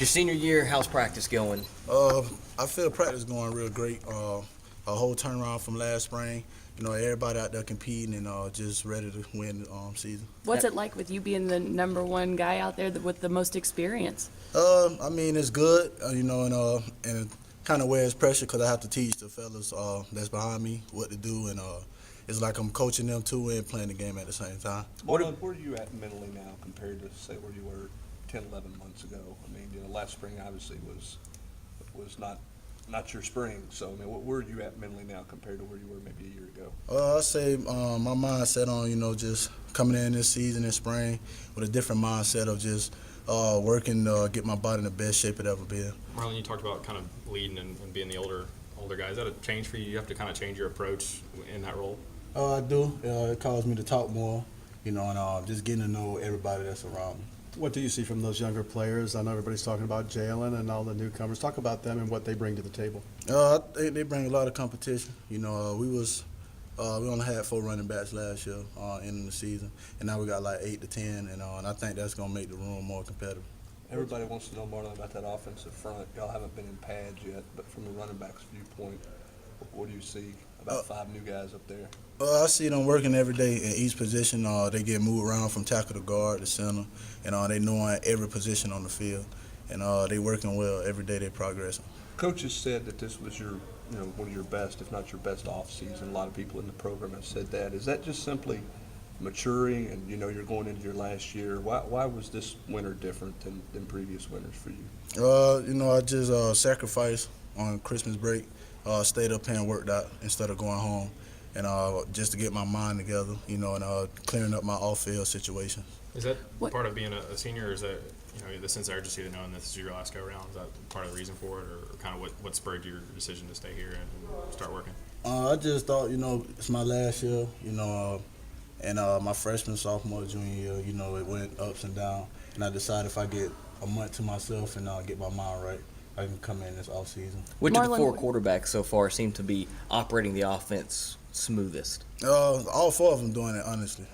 Your senior year, how's practice going? I feel practice going real great. A whole turnaround from last spring. Everybody out there competing and just ready to win the season. What's it like with you being the number one guy out there with the most experience? I mean, it's good, and kind of wears pressure because I have to teach the fellas that's behind me what to do, and it's like I'm coaching them too and playing the game at the same time. Marlin, where are you at mentally now compared to, say, where you were 10, 11 months ago? I mean, last spring obviously was not your spring. So, I mean, where are you at mentally now compared to where you were maybe a year ago? I say my mindset on, just coming in this season in spring with a different mindset of just working to get my body in the best shape it ever been. Marlon, you talked about kind of leading and being the older guy. Is that a change for you? You have to kind of change your approach in that role? I do. It caused me to talk more, and just getting to know everybody that's around me. What do you see from those younger players? I know everybody's talking about Jalen and all the newcomers. Talk about them and what they bring to the table. They bring a lot of competition. We only had 4 running backs last year in the season, and now we got like 8 to 10, and I think that's gonna make the room more competitive. Everybody wants to know, Marlon, about that offensive front. Y'all haven't been in pads yet, but from a running back's viewpoint, what do you see about 5 new guys up there? I see them working every day in each position. They get moved around from tackle to guard to center, and they knowing every position on the field, and they working well every day. They progressing. Coaches said that this was your, one of your best, if not your best off season. A lot of people in the program have said that. Is that just simply maturing and you're going into your last year? Why was this winter different than previous winters for you? I just sacrificed on Christmas break, stayed up here and worked out instead of going home, and just to get my mind together, and clearing up my off-field situation. Is that part of being a senior, or is that the sense of urgency to knowing this is your last go-around? Is that part of the reason for it, or kind of what spurred your decision to stay here and start working? I just thought, it's my last year, and my freshman, sophomore, junior year, it went ups and downs, and I decided if I get a month to myself and get my mind right, I can come in this off season. Which of the 4 quarterbacks so far seem to be operating the offense smoothest? All 4 of them doing it, honestly.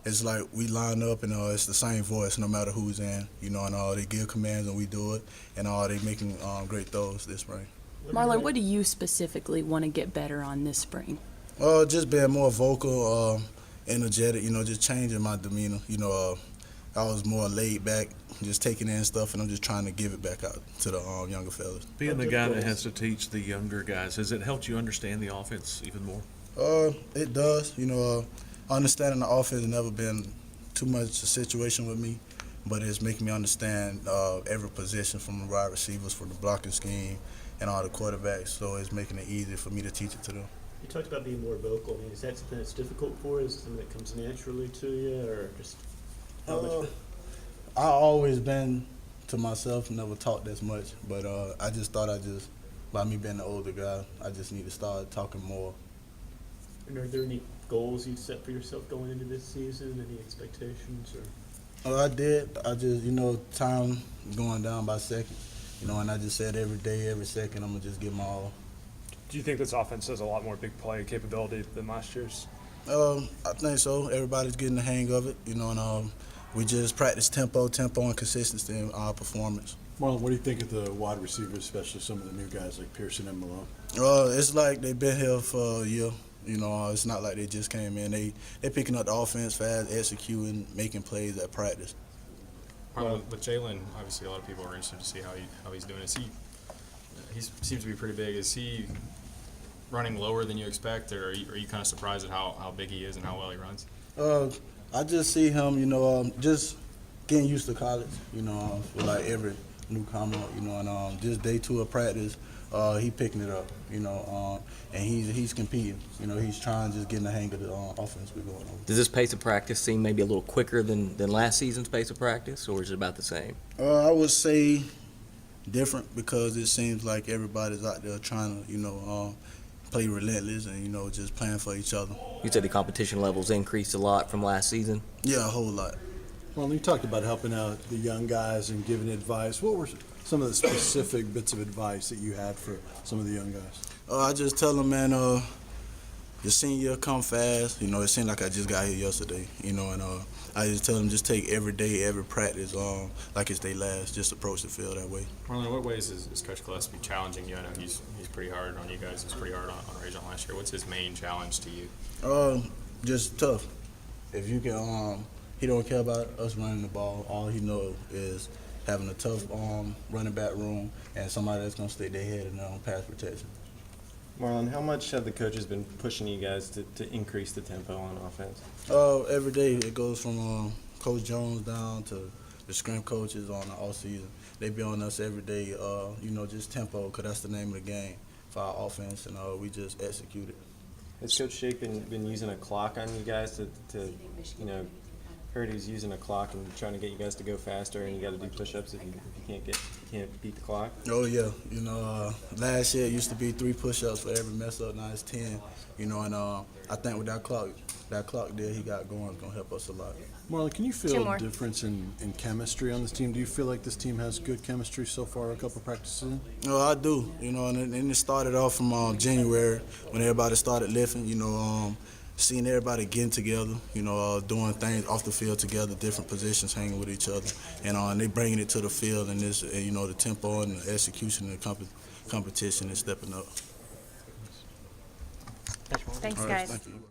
It's like we line up and it's the same voice no matter who's in, and they give commands and we do it, and they making great throws this spring. Marlon, what do you specifically want to get better on this spring? Just being more vocal, energetic, just changing my demeanor. I was more laid back, just taking in stuff, and I'm just trying to give it back out to the younger fellas. Being the guy that has to teach the younger guys, has it helped you understand the offense even more? It does. Understanding the offense has never been too much a situation with me, but it's making me understand every position from the wide receivers, from the blocking scheme, and all the quarterbacks. So it's making it easier for me to teach it to them. You talked about being more vocal. I mean, is that something that's difficult for you? Is it something that comes naturally to you, or just how much? I always been to myself, never talked this much, but I just thought by me being the older guy, I just need to start talking more. And are there any goals you set for yourself going into this season? Any expectations? Or? I did. I just, time going down by seconds, and I just said every day, every second, I'm going to just give my all. Do you think this offense has a lot more big play capability than last year's? I think so. Everybody's getting the hang of it, and we just practice tempo, and consistency in our performance. Marlon, what do you think of the wide receivers, especially some of the new guys like Pearson and Malone? It's like they've been here for a year. It's not like they just came in. They picking up the offense fast, executing, making plays at practice. With Jalen, obviously a lot of people are interested to see how he's doing. He seems to be pretty big. Is he running lower than you expect, or are you kind of surprised at how big he is and how well he runs? I just see him, just getting used to college, for like every newcomer, and just day 2 of practice, he picking it up, and he's competing. He's trying to just get in the hang of the offense we're going on. Does this pace of practice seem maybe a little quicker than last season's pace of practice, or is it about the same? I would say different because it seems like everybody's out there trying to, play relentless and, just playing for each other. You said the competition levels increased a lot from last season? Yeah, a whole lot. Well, you talked about helping out the young guys and giving advice. What were some of the specific bits of advice that you had for some of the young guys? I just tell them, man, the senior come fast. You know, it seemed like I just got here yesterday. You know, and I just tell them just take every day, every practice, like it's their last. Just approach the field that way. Marlon, in what ways is Coach Gillespie challenging you? I know he's pretty hard on you guys. He's pretty hard on Rajon last year. What's his main challenge to you? Just tough. If you can, he don't care about us running the ball. All he knows is having a tough running back room and somebody that's gonna stick their head in on pass protection. Marlon, how much have the coaches been pushing you guys to increase the tempo on offense? Every day it goes from Coach Jones down to the scrim coaches on the all season. They be on us every day. You know, just tempo, because that's the name of the game for our offense, and we just execute it. Has Coach Shake been using a clock on you guys to you know, heard he's using a clock and trying to get you guys to go faster, and you got to do push-ups if you can't beat the clock? Oh yeah, you know, last year it used to be 3 push-ups for every mess up. Now it's 10. You know, and I think with that clock there he got going is gonna help us a lot. Marlon, can you Two feel more. a difference in chemistry on this team? Do you feel like this team has good chemistry so far, a couple practices in? No, I do. You know, and it started off from January when everybody started lifting. You know, seeing everybody getting together. You know, doing things off the field together, different positions, hanging with each other, and they bringing it to the field. And this, you know, the tempo and the execution and the competition is stepping up. Thanks, All right, guys. thank you.